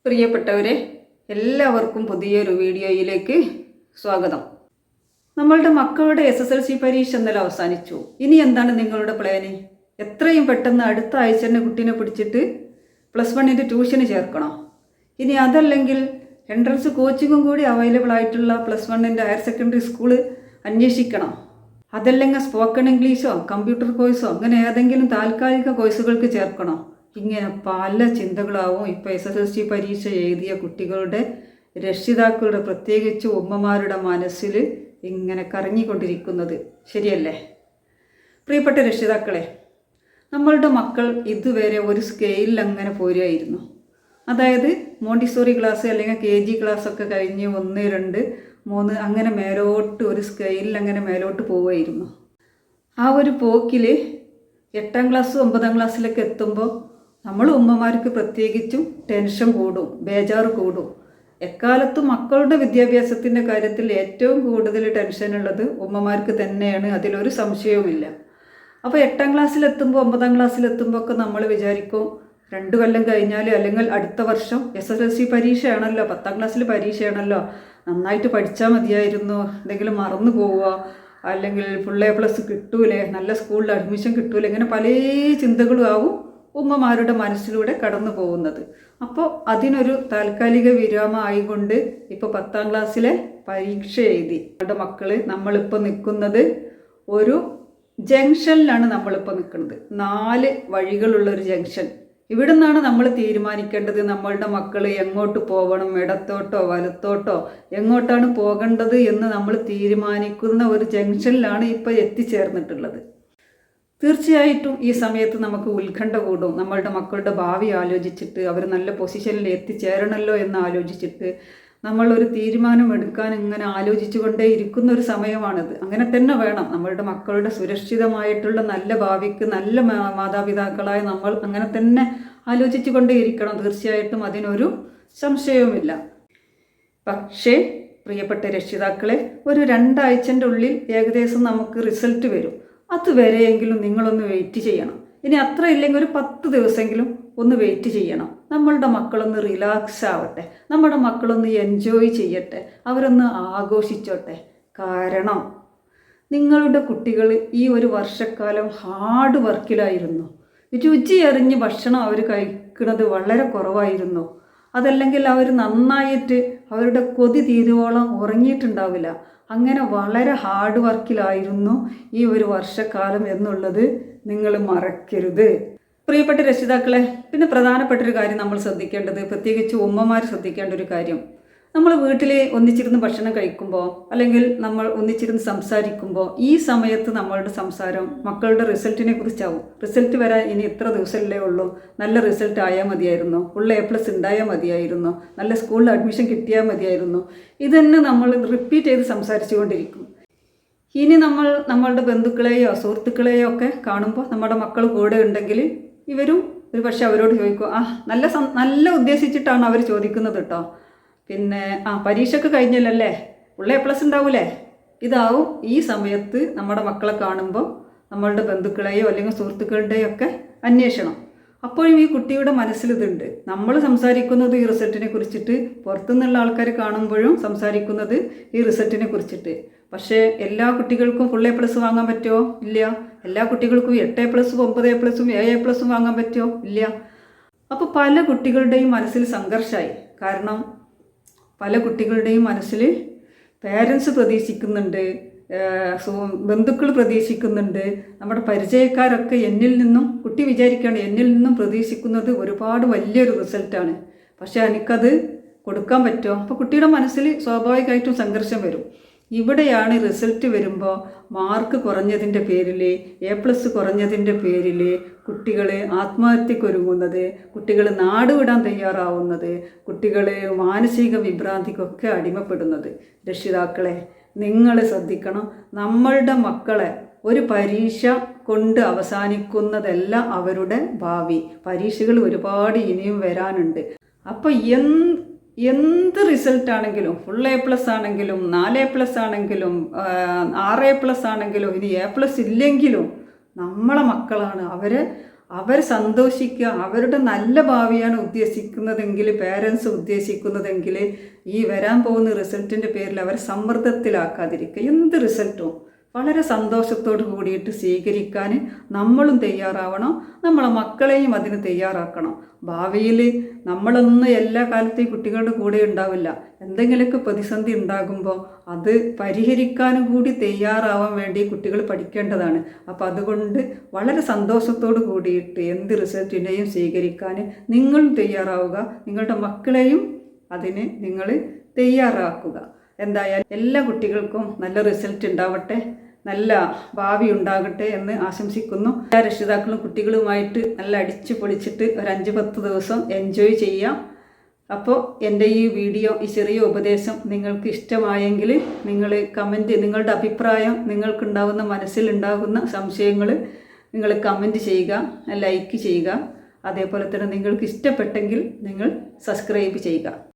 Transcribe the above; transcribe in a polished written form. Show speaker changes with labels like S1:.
S1: പ്രിയപ്പെട്ടവരെ, എല്ലാവർക്കും പുതിയൊരു വീഡിയോയിലേക്ക് സ്വാഗതം. നമ്മളുടെ മക്കളുടെ SSLC പരീക്ഷ ഇന്നലെ അവസാനിച്ചു. ഇനി എന്താണ് നിങ്ങളുടെ പ്ലാന്? എത്രയും പെട്ടെന്ന് അടുത്ത ആഴ്ച തന്നെ കുട്ടീനെ പിടിച്ചിട്ട് +1 ട്യൂഷന് ചേർക്കണം. ഇനി അതല്ലെങ്കിൽ എൻട്രൻസ് കോച്ചിങ്ങും കൂടി അവൈലബിൾ ആയിട്ടുള്ള +1 ഹയർ സെക്കൻഡറി സ്കൂള് അന്വേഷിക്കണം. അതല്ലെങ്കിൽ സ്പോക്കൺ ഇംഗ്ലീഷോ കമ്പ്യൂട്ടർ കോഴ്സോ അങ്ങനെ ഏതെങ്കിലും താൽക്കാലിക കോഴ്സുകൾക്ക് ചേർക്കണം. ഇങ്ങനെ പല ചിന്തകളാവും ഇപ്പോൾ SSLC പരീക്ഷ എഴുതിയ കുട്ടികളുടെ രക്ഷിതാക്കളുടെ, പ്രത്യേകിച്ച് ഉമ്മമാരുടെ മനസ്സിൽ ഇങ്ങനെ കറങ്ങിക്കൊണ്ടിരിക്കുന്നത്. ശരിയല്ലേ? പ്രിയപ്പെട്ട രക്ഷിതാക്കളെ, നമ്മളുടെ മക്കൾ ഇതുവരെ ഒരു സ്കെയിലിൽ അങ്ങനെ പോരുമായിരുന്നു. അതായത് മോണ്ടിസോറി ക്ലാസ് അല്ലെങ്കിൽ KG ക്ലാസ്സൊക്കെ കഴിഞ്ഞ് 1, 2, 3 അങ്ങനെ മേലോട്ട് ഒരു സ്കെയിലിൽ അങ്ങനെ മേലോട്ട് പോവുമായിരുന്നു. ആ ഒരു പോക്കിൽ 8ാം ക്ലാസ് 9ാം ക്ലാസ്സിലൊക്കെ എത്തുമ്പോൾ നമ്മൾ ഉമ്മമാർക്ക് പ്രത്യേകിച്ചും ടെൻഷൻ കൂടും, ബേജാറ് കൂടും. എക്കാലത്തും മക്കളുടെ വിദ്യാഭ്യാസത്തിൻ്റെ കാര്യത്തിൽ ഏറ്റവും കൂടുതൽ ടെൻഷനുള്ളത് ഉമ്മമാർക്ക് തന്നെയാണ്, അതിലൊരു സംശയവുമില്ല. അപ്പോൾ 8ാം ക്ലാസ്സിലെത്തുമ്പോൾ 9ാം ക്ലാസ്സിലെത്തുമ്പോൾ ഒക്കെ നമ്മൾ വിചാരിക്കും 2 കൊല്ലം കഴിഞ്ഞാൽ അല്ലെങ്കിൽ അടുത്ത വർഷം SSLC പരീക്ഷയാണല്ലോ, 10ാം ക്ലാസ്സിൽ പരീക്ഷയാണല്ലോ, നന്നായിട്ട് പഠിച്ചാൽ മതിയായിരുന്നു, എന്തെങ്കിലും മറന്നു പോവുക, അല്ലെങ്കിൽ A+ കിട്ടൂലേ, നല്ല സ്കൂളിൽ അഡ്മിഷൻ കിട്ടൂലേ, ഇങ്ങനെ പല ചിന്തകളും ആവും ഉമ്മമാരുടെ മനസ്സിലൂടെ കടന്നു പോകുന്നത്. അപ്പോൾ അതിനൊരു താൽക്കാലിക വിരാമം ആയിക്കൊണ്ട് ഇപ്പോൾ 10ാം ക്ലാസ്സിലെ പരീക്ഷ എഴുതി നമ്മുടെ മക്കൾ, നമ്മളിപ്പോൾ നിൽക്കുന്നത് ഒരു ജംഗ്ഷനിലാണ്. നമ്മളിപ്പോൾ നിൽക്കുന്നത് 4 വഴികളുള്ളൊരു ജംഗ്ഷൻ. ഇവിടെ നിന്നാണ് നമ്മൾ തീരുമാനിക്കേണ്ടത് നമ്മളുടെ മക്കൾ എങ്ങോട്ട് പോകണം, ഇടത്തോട്ടോ വലത്തോട്ടോ എങ്ങോട്ടാണ് പോകേണ്ടത് എന്ന് നമ്മൾ തീരുമാനിക്കുന്ന ഒരു ജംഗ്ഷനിലാണ് ഇപ്പോൾ എത്തിച്ചേർന്നിട്ടുള്ളത്. തീർച്ചയായിട്ടും ഈ സമയത്ത് നമുക്ക് ഉത്കണ്ഠ കൂടും. നമ്മളുടെ മക്കളുടെ ഭാവി ആലോചിച്ചിട്ട് അവർ നല്ല പൊസിഷനിൽ എത്തിച്ചേരണമല്ലോ എന്ന് ആലോചിച്ചിട്ട് നമ്മളൊരു തീരുമാനം എടുക്കാൻ ഇങ്ങനെ ആലോചിച്ചു കൊണ്ടേ ഇരിക്കുന്ന ഒരു സമയമാണിത്. അങ്ങനെ തന്നെ വേണം. നമ്മളുടെ മക്കളുടെ സുരക്ഷിതമായിട്ടുള്ള നല്ല ഭാവിക്ക് നല്ല മാതാപിതാക്കളായ നമ്മൾ അങ്ങനെ തന്നെ ആലോചിച്ചു കൊണ്ടേ ഇരിക്കണം. തീർച്ചയായിട്ടും അതിനൊരു സംശയവുമില്ല. പക്ഷേ പ്രിയപ്പെട്ട രക്ഷിതാക്കളെ, ഒരു 2 ആഴ്ചൻ്റെ ഉള്ളിൽ ഏകദേശം നമുക്ക് റിസൾട്ട് വരും. അതുവരെയെങ്കിലും നിങ്ങളൊന്ന് വെയിറ്റ് ചെയ്യണം. ഇനി അത്ര ഇല്ലെങ്കിൽ ഒരു 10 ദിവസമെങ്കിലും ഒന്ന് വെയിറ്റ് ചെയ്യണം. നമ്മളുടെ മക്കളൊന്ന് റിലാക്സ് ആവട്ടെ, നമ്മുടെ മക്കളൊന്ന് എൻജോയ് ചെയ്യട്ടെ, അവരൊന്ന് ആഘോഷിച്ചോട്ടെ. കാരണം നിങ്ങളുടെ കുട്ടികൾ ഈ ഒരു വർഷക്കാലം ഹാർഡ് വർക്കിലായിരുന്നു. രുചി അറിഞ്ഞ് ഭക്ഷണം അവർ കഴിക്കുന്നത് വളരെ കുറവായിരുന്നു. അതല്ലെങ്കിൽ അവർ നന്നായിട്ട് അവരുടെ കൊതി തീരുവോളം ഉറങ്ങിയിട്ടുണ്ടാവില്ല. അങ്ങനെ വളരെ ഹാർഡ് വർക്കിലായിരുന്നു ഈ ഒരു വർഷക്കാലം എന്നുള്ളത് നിങ്ങൾ മറക്കരുത്. പ്രിയപ്പെട്ട രക്ഷിതാക്കളെ, പിന്നെ പ്രധാനപ്പെട്ടൊരു കാര്യം നമ്മൾ ശ്രദ്ധിക്കേണ്ടത്, പ്രത്യേകിച്ച് ഉമ്മമാർ ശ്രദ്ധിക്കേണ്ട ഒരു കാര്യം, നമ്മൾ വീട്ടിൽ ഒന്നിച്ചിരുന്ന് ഭക്ഷണം കഴിക്കുമ്പോൾ അല്ലെങ്കിൽ നമ്മൾ ഒന്നിച്ചിരുന്ന് സംസാരിക്കുമ്പോൾ ഈ സമയത്ത് നമ്മളുടെ സംസാരം മക്കളുടെ റിസൾട്ടിനെ കുറിച്ചാവും. റിസൾട്ട് വരാൻ ഇനി ഇത്ര ദിവസമല്ലേ ഉള്ളൂ, നല്ല റിസൾട്ട് ആയാൽ മതിയായിരുന്നു, A+ ഉണ്ടായാൽ മതിയായിരുന്നു, നല്ല സ്കൂളിൽ അഡ്മിഷൻ കിട്ടിയാൽ മതിയായിരുന്നു, ഇതന്നെ നമ്മൾ റിപ്പീറ്റ് ചെയ്ത് സംസാരിച്ചു കൊണ്ടിരിക്കും. ഇനി നമ്മളുടെ ബന്ധുക്കളെയോ സുഹൃത്തുക്കളെയോ ഒക്കെ കാണുമ്പോൾ നമ്മുടെ മക്കൾ കൂടെ ഉണ്ടെങ്കിൽ ഇവരും ഒരു പക്ഷേ അവരോട് ചോദിക്കും, നല്ല ഉദ്ദേശിച്ചിട്ടാണ് അവർ ചോദിക്കുന്നത് കേട്ടോ, പിന്നെ പരീക്ഷയ്ക്ക് കഴിഞ്ഞില്ലല്ലേ, A+ ഉണ്ടാവൂലേ, ഇതാവും ഈ സമയത്ത് നമ്മുടെ മക്കളെ കാണുമ്പോൾ നമ്മളുടെ ബന്ധുക്കളെയോ അല്ലെങ്കിൽ സുഹൃത്തുക്കളുടെയോ ഒക്കെ അന്വേഷണം. അപ്പോഴും ഈ കുട്ടിയുടെ മനസ്സിലിതുണ്ട്. നമ്മൾ സംസാരിക്കുന്നത് ഈ റിസൾട്ടിനെ കുറിച്ചിട്ട്, പുറത്തുനിന്നുള്ള ആൾക്കാർ കാണുമ്പോഴും സംസാരിക്കുന്നത് ഈ റിസൾട്ടിനെ കുറിച്ചിട്ട്. പക്ഷേ എല്ലാ കുട്ടികൾക്കും A+ വാങ്ങാൻ പറ്റുമോ? ഇല്ല. എല്ലാ കുട്ടികൾക്കും 8A+, 9A+, 7A+ വാങ്ങാൻ പറ്റുമോ? ഇല്ല. അപ്പോൾ പല കുട്ടികളുടെയും മനസ്സിൽ സംഘർഷമായി. കാരണം പല കുട്ടികളുടെയും മനസ്സിൽ പേരൻസ് പ്രതീക്ഷിക്കുന്നുണ്ട്, ബന്ധുക്കൾ പ്രതീക്ഷിക്കുന്നുണ്ട്, നമ്മുടെ പരിചയക്കാരൊക്കെ എന്നിൽ നിന്നും, കുട്ടി വിചാരിക്കുകയാണ് എന്നിൽ നിന്നും പ്രതീക്ഷിക്കുന്നത് ഒരുപാട് വലിയൊരു റിസൾട്ടാണ്, പക്ഷേ എനിക്കത് കൊടുക്കാൻ പറ്റുമോ? അപ്പോൾ കുട്ടിയുടെ മനസ്സിൽ സ്വാഭാവികമായിട്ടും സംഘർഷം വരും. ഇവിടെയാണ് റിസൾട്ട് വരുമ്പോൾ മാർക്ക് കുറഞ്ഞതിൻ്റെ പേരിൽ, A+ കുറഞ്ഞതിൻ്റെ പേരിൽ കുട്ടികൾ ആത്മഹത്യക്കൊരുങ്ങുന്നത്, കുട്ടികൾ നാട് വിടാൻ തയ്യാറാവുന്നത്, കുട്ടികൾ മാനസിക വിഭ്രാന്തിക്കൊക്കെ അടിമപ്പെടുന്നത്. രക്ഷിതാക്കളെ, നിങ്ങൾ ശ്രദ്ധിക്കണം. നമ്മളുടെ മക്കളെ ഒരു പരീക്ഷ കൊണ്ട് അവസാനിക്കുന്നതല്ല അവരുടെ ഭാവി. പരീക്ഷകൾ ഒരുപാട് ഇനിയും വരാനുണ്ട്. അപ്പോൾ എന്ത് റിസൾട്ടാണെങ്കിലും, A+ ആണെങ്കിലും 4A+ ആണെങ്കിലും 6A+ ആണെങ്കിലും ഇനി A+ ഇല്ലെങ്കിലും നമ്മളെ മക്കളാണ്. അവരെ അവർ സന്തോഷിക്കുക, അവരുടെ നല്ല ഭാവിയാണ് ഉദ്ദേശിക്കുന്നതെങ്കിൽ, പേരൻസ് ഉദ്ദേശിക്കുന്നതെങ്കിൽ ഈ വരാൻ പോകുന്ന റിസൾട്ടിൻ്റെ പേരിൽ അവർ സമ്മർദ്ദത്തിലാക്കാതിരിക്കുക. എന്ത് റിസൾട്ടും വളരെ സന്തോഷത്തോട് കൂടിയിട്ട് സ്വീകരിക്കാൻ നമ്മളും തയ്യാറാവണം, നമ്മളെ മക്കളെയും അതിന് തയ്യാറാക്കണം. ഭാവിയിൽ നമ്മളൊന്നും എല്ലാ കാലത്തെയും കുട്ടികളുടെ കൂടെ ഉണ്ടാവില്ല. എന്തെങ്കിലുമൊക്കെ പ്രതിസന്ധി ഉണ്ടാകുമ്പോൾ അത് പരിഹരിക്കാനും കൂടി തയ്യാറാവാൻ വേണ്ടി കുട്ടികൾ പഠിക്കേണ്ടതാണ്. അപ്പോൾ അതുകൊണ്ട് വളരെ സന്തോഷത്തോട് കൂടിയിട്ട് എന്ത് റിസൾട്ടിനെയും സ്വീകരിക്കാൻ നിങ്ങൾ തയ്യാറാവുക, നിങ്ങളുടെ മക്കളെയും അതിന് നിങ്ങൾ തയ്യാറാക്കുക. എന്തായാലും എല്ലാ കുട്ടികൾക്കും നല്ല റിസൾട്ട് ഉണ്ടാവട്ടെ, നല്ല ഭാവി ഉണ്ടാകട്ടെ എന്ന് ആശംസിക്കുന്നു. എല്ലാ രക്ഷിതാക്കളും കുട്ടികളുമായിട്ട് നല്ല അടിച്ചു പൊളിച്ചിട്ട് ഒരു 5-10 ദിവസം എൻജോയ് ചെയ്യാം. അപ്പോൾ എൻ്റെ ഈ വീഡിയോ, ഈ ചെറിയ ഉപദേശം നിങ്ങൾക്ക് ഇഷ്ടമായെങ്കിൽ നിങ്ങൾ കമൻറ്റ്, നിങ്ങളുടെ അഭിപ്രായം, നിങ്ങൾക്കുണ്ടാകുന്ന മനസ്സിലുണ്ടാകുന്ന സംശയങ്ങൾ നിങ്ങൾ കമൻറ്റ് ചെയ്യുക, ലൈക്ക് ചെയ്യുക. അതേപോലെ തന്നെ നിങ്ങൾക്ക് ഇഷ്ടപ്പെട്ടെങ്കിൽ നിങ്ങൾ സബ്സ്ക്രൈബ് ചെയ്യുക.